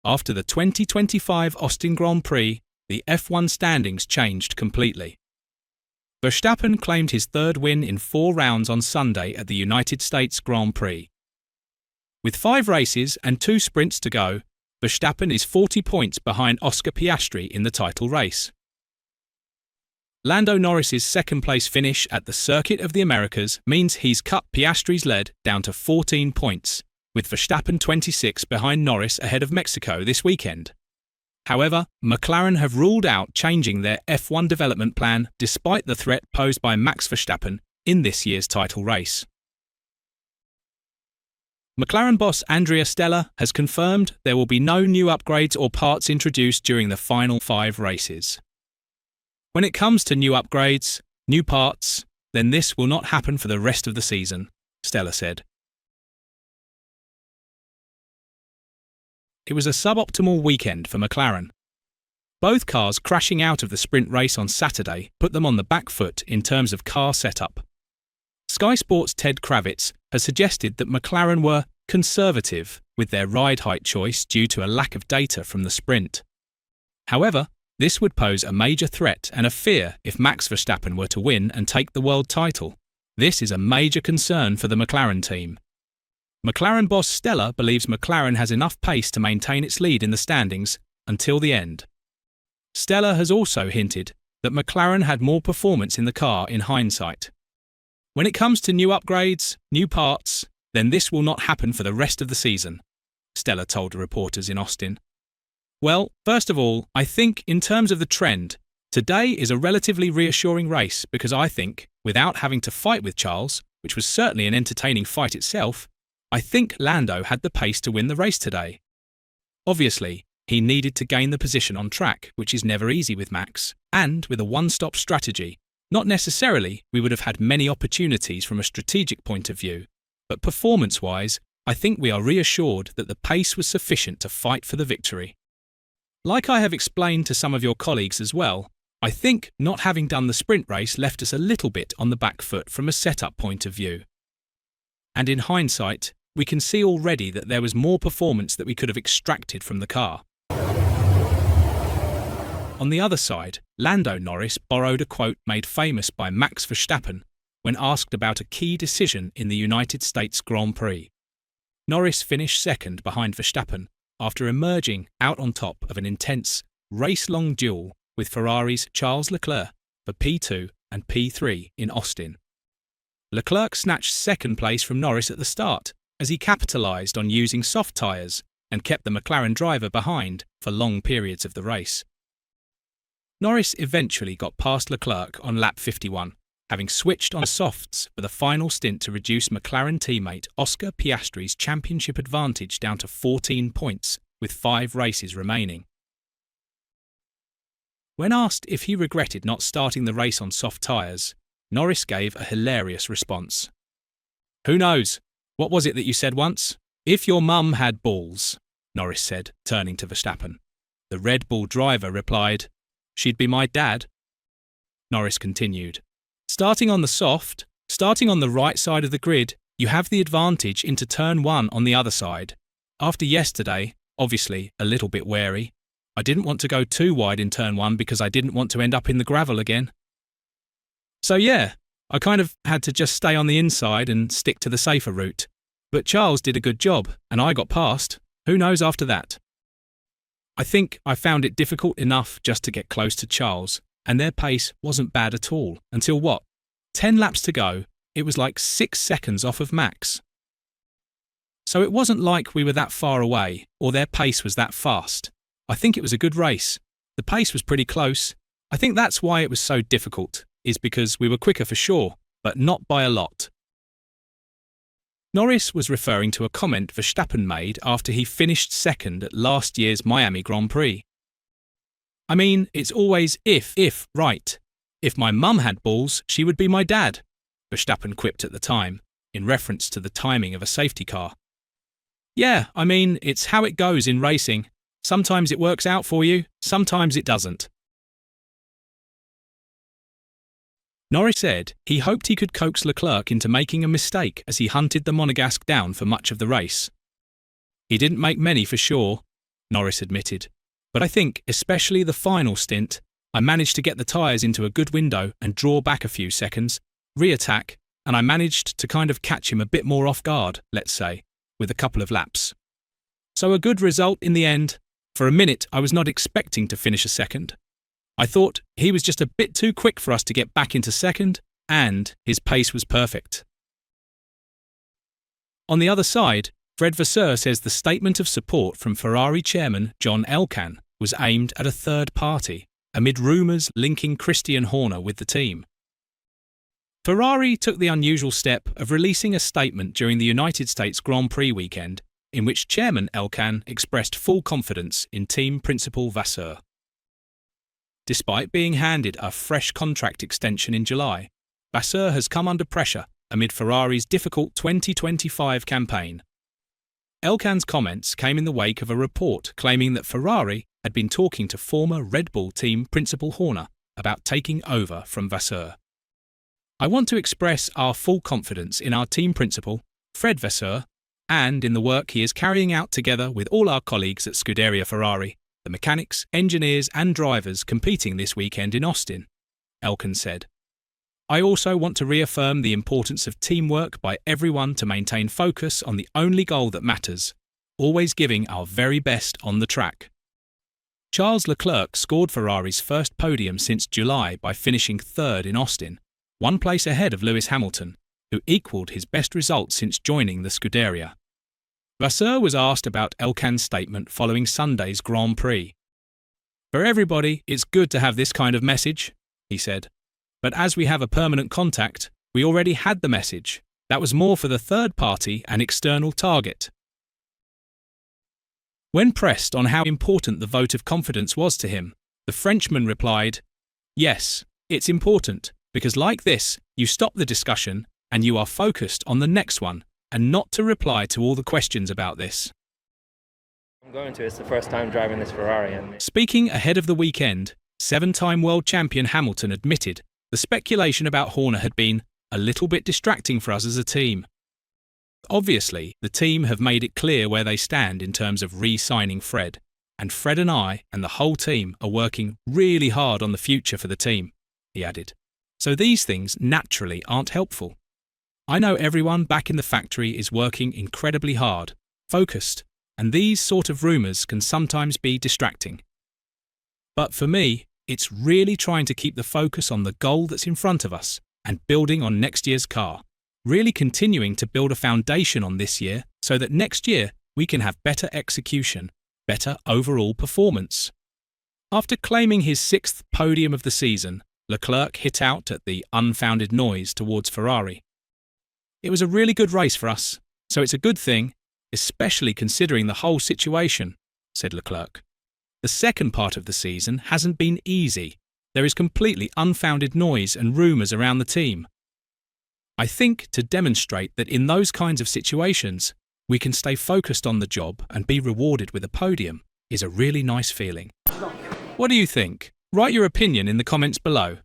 After the 2025 Austin Grand Prix, the F1 standings changed completely. Verstappen claimed his third win in 4 rounds on Sunday at the United States Grand Prix. With 5 races and 2 sprints to go, Verstappen is 40 points behind Oscar Piastri in the title race. Lando Norris's second-place finish at the Circuit of the Americas means he's cut Piastri's lead down to 14 points, with Verstappen 26 behind Norris ahead of Mexico this weekend. However, McLaren have ruled out changing their F1 development plan despite the threat posed by Max Verstappen in this year's title race. McLaren boss Andrea Stella has confirmed there will be no new upgrades or parts introduced during the final 5 races. When it comes to new upgrades, new parts, then this will not happen for the rest of the season, Stella said. It was a suboptimal weekend for McLaren. Both cars crashing out of the sprint race on Saturday put them on the back foot in terms of car setup. Sky Sports' Ted Kravitz has suggested that McLaren were conservative with their ride height choice due to a lack of data from the sprint. However, this would pose a major threat and a fear if Max Verstappen were to win and take the world title. This is a major concern for the McLaren team. McLaren boss Stella believes McLaren has enough pace to maintain its lead in the standings until the end. Stella has also hinted that McLaren had more performance in the car in hindsight. When it comes to new upgrades, new parts, then this will not happen for the rest of the season, Stella told reporters in Austin. Well, first of all, I think in terms of the trend, today is a relatively reassuring race because I think, without having to fight with Charles, which was certainly an entertaining fight itself, I think Lando had the pace to win the race today. Obviously, he needed to gain the position on track, which is never easy with Max, and with a one-stop strategy. Not necessarily we would have had many opportunities from a strategic point of view, but performance-wise, I think we are reassured that the pace was sufficient to fight for the victory. Like I have explained to some of your colleagues as well, I think not having done the sprint race left us a little bit on the back foot from a setup point of view. And in hindsight, we can see already that there was more performance that we could have extracted from the car. On the other side, Lando Norris borrowed a quote made famous by Max Verstappen when asked about a key decision in the United States Grand Prix. Norris finished second behind Verstappen after emerging out on top of an intense, race-long duel with Ferrari's Charles Leclerc for P2 and P3 in Austin. Leclerc snatched second place from Norris at the start as he capitalised on using soft tyres and kept the McLaren driver behind for long periods of the race. Norris eventually got past Leclerc on lap 51, having switched on softs for the final stint to reduce McLaren teammate Oscar Piastri's championship advantage down to 14 points, with 5 races remaining. When asked if he regretted not starting the race on soft tyres, Norris gave a hilarious response. "Who knows? What was it that you said once? If your mum had balls," Norris said, turning to Verstappen. The Red Bull driver replied, "She'd be my dad." Norris continued, Starting on the right side of the grid, you have the advantage into turn 1 on the other side. After yesterday, obviously a little bit wary, I didn't want to go too wide in turn 1 because I didn't want to end up in the gravel again. So yeah, I kind of had to just stay on the inside and stick to the safer route. But Charles did a good job, and I got past. Who knows after that? I think I found it difficult enough just to get close to Charles, and their pace wasn't bad at all until 10 laps to go, it was like 6 seconds off of Max. So it wasn't like we were that far away, or their pace was that fast. I think it was a good race. The pace was pretty close. I think that's why it was so difficult, is because we were quicker for sure, but not by a lot. Norris was referring to a comment Verstappen made after he finished second at last year's Miami Grand Prix. I mean, it's always if, right? If my mum had balls, she would be my dad, Verstappen quipped at the time, in reference to the timing of a safety car. Yeah, I mean, it's how it goes in racing. Sometimes it works out for you, sometimes it doesn't. Norris said he hoped he could coax Leclerc into making a mistake as he hunted the Monegasque down for much of the race. He didn't make many for sure. Norris admitted. But I think, especially the final stint, I managed to get the tyres into a good window and draw back a few seconds, re-attack, and I managed to kind of catch him a bit more off guard, let's say, with a couple of laps. So a good result in the end. For a minute, I was not expecting to finish a second. I thought he was just a bit too quick for us to get back into second, and his pace was perfect. On the other side, Fred Vasseur says the statement of support from Ferrari chairman John Elkann was aimed at a third party, amid rumours linking Christian Horner with the team. Ferrari took the unusual step of releasing a statement during the United States Grand Prix weekend in which Chairman Elkann expressed full confidence in team principal Vasseur. Despite being handed a fresh contract extension in July, Vasseur has come under pressure amid Ferrari's difficult 2025 campaign. Elkann's comments came in the wake of a report claiming that Ferrari had been talking to former Red Bull team principal Horner about taking over from Vasseur. I want to express our full confidence in our team principal, Fred Vasseur, and in the work he is carrying out together with all our colleagues at Scuderia Ferrari, the mechanics, engineers and drivers competing this weekend in Austin, Elkann said. I also want to reaffirm the importance of teamwork by everyone to maintain focus on the only goal that matters, always giving our very best on the track. Charles Leclerc scored Ferrari's first podium since July by finishing third in Austin, one place ahead of Lewis Hamilton, who equalled his best result since joining the Scuderia. Vasseur was asked about Elkann's statement following Sunday's Grand Prix. For everybody, it's good to have this kind of message, he said. But as we have a permanent contact, we already had the message. That was more for the third party and external target. When pressed on how important the vote of confidence was to him, the Frenchman replied, "Yes, it's important, because like this, you stop the discussion and you are focused on the next one, and not to reply to all the questions about this." It's the first time driving this Ferrari. Speaking ahead of the weekend, seven-time world champion Hamilton admitted the speculation about Horner had been a little bit distracting for us as a team. Obviously, the team have made it clear where they stand in terms of re-signing Fred, and Fred and I and the whole team are working really hard on the future for the team, he added. So these things naturally aren't helpful. I know everyone back in the factory is working incredibly hard, focused, and these sort of rumours can sometimes be distracting. But for me, it's really trying to keep the focus on the goal that's in front of us and building on next year's car, really continuing to build a foundation on this year so that next year we can have better execution, better overall performance. After claiming his sixth podium of the season, Leclerc hit out at the unfounded noise towards Ferrari. "It was a really good race for us, so it's a good thing, especially considering the whole situation," said Leclerc. "The second part of the season hasn't been easy. There is completely unfounded noise and rumours around the team. I think to demonstrate that in those kinds of situations, we can stay focused on the job and be rewarded with a podium is a really nice feeling." What do you think? Write your opinion in the comments below.